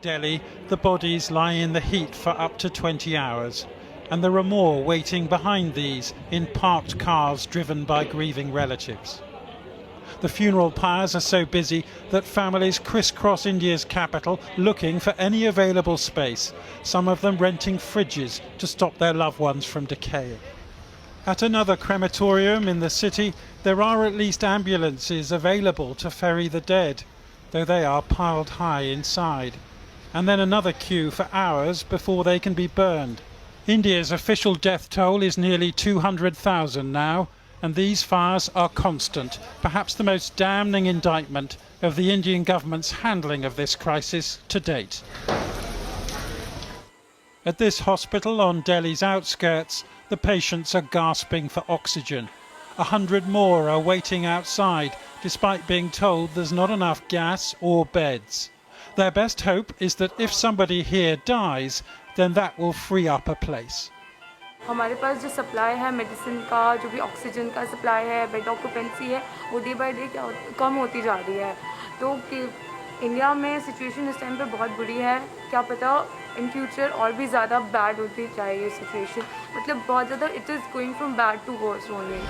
Delhi, the bodies lie in the heat for up to 20 hours. And there are more waiting behind these in parked cars driven by grieving relatives. The funeral pyres are so busy that families crisscross India's capital looking for any available space, some of them renting fridges to stop their loved ones from decaying. At another crematorium in the city, there are at least ambulances available to ferry the dead, though they are piled high inside. And then another queue for hours before they can be burned. India's official death toll is nearly 200,000 now, and these fires are constant, perhaps the most damning indictment of the Indian government's handling of this crisis to date. At this hospital on Delhi's outskirts, the patients are gasping for oxygen. 100 more are waiting outside, despite being told there's not enough gas or beds. Their best hope is that if somebody here dies, then that will free up a place. हमारे पास जो supply है medicine का, जो भी oxygen का supply है, bed occupancy है, वो डे बाय डे कम होती जा रही है। तो इंडिया में सिचुएशन इस टाइम पे बहुत बुरी है। क्या पता इन फ्यूचर और भी ज़्यादा बैड होती जाए ये सिचुएशन, मतलब बहुत ज़्यादा it is going from bad to worse only.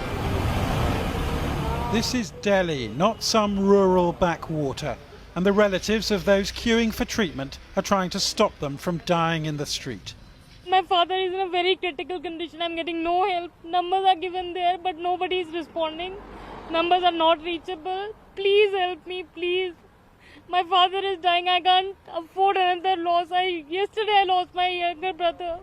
This is Delhi, not some rural backwater, and the relatives of those queuing for treatment are trying to stop them from dying in the street. My father is in a very critical condition. I'm getting no help. Numbers are given there, but nobody is responding. Numbers are not reachable. Please help me, please. My father is dying. I can't afford another loss. Yesterday I lost my younger brother.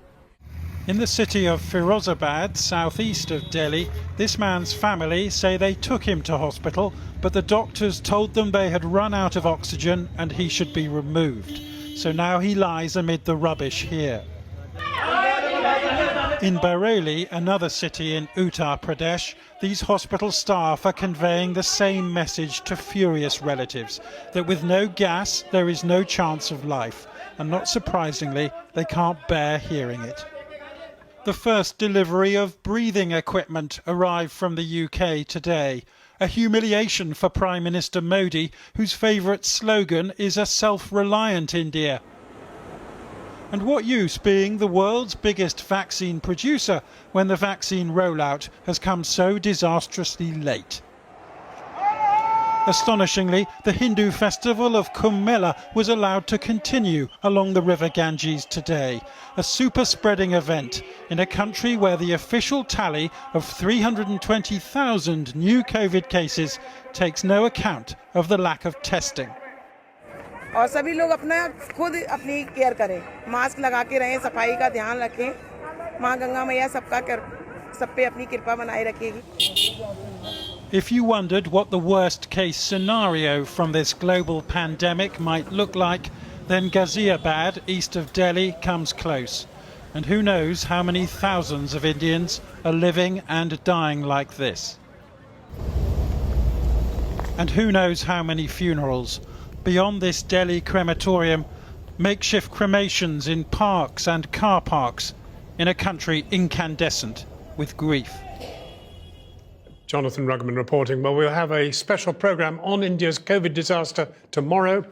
In the city of Firozabad, southeast of Delhi, this man's family say they took him to hospital, but the doctors told them they had run out of oxygen and he should be removed. So now he lies amid the rubbish here. In Bareilly, another city in Uttar Pradesh, these hospital staff are conveying the same message to furious relatives, that with no gas there is no chance of life, and not surprisingly, they can't bear hearing it. The first delivery of breathing equipment arrived from the UK today, a humiliation for Prime Minister Modi, whose favourite slogan is a self-reliant India. And what use being the world's biggest vaccine producer when the vaccine rollout has come so disastrously late? Astonishingly, the Hindu festival of Kumbh Mela was allowed to continue along the river Ganges today, a super-spreading event in a country where the official tally of 320,000 new COVID cases takes no account of the lack of testing. और सभी लोग अपना खुद अपनी care करें, mask लगा के रहें, सफाई का ध्यान रखें। माँ गंगा मैया सब पे अपनी कृपा बनाए रखेगी। If you wondered what the worst case scenario from this global pandemic might look like, then Ghaziabad, east of Delhi, comes close. And who knows how many thousands of Indians are living and dying like this. And who knows how many funerals. Beyond this Delhi crematorium, makeshift cremations in parks and car parks in a country incandescent with grief. Jonathan Rugman reporting. Well, we'll have a special programme on India's COVID disaster tomorrow.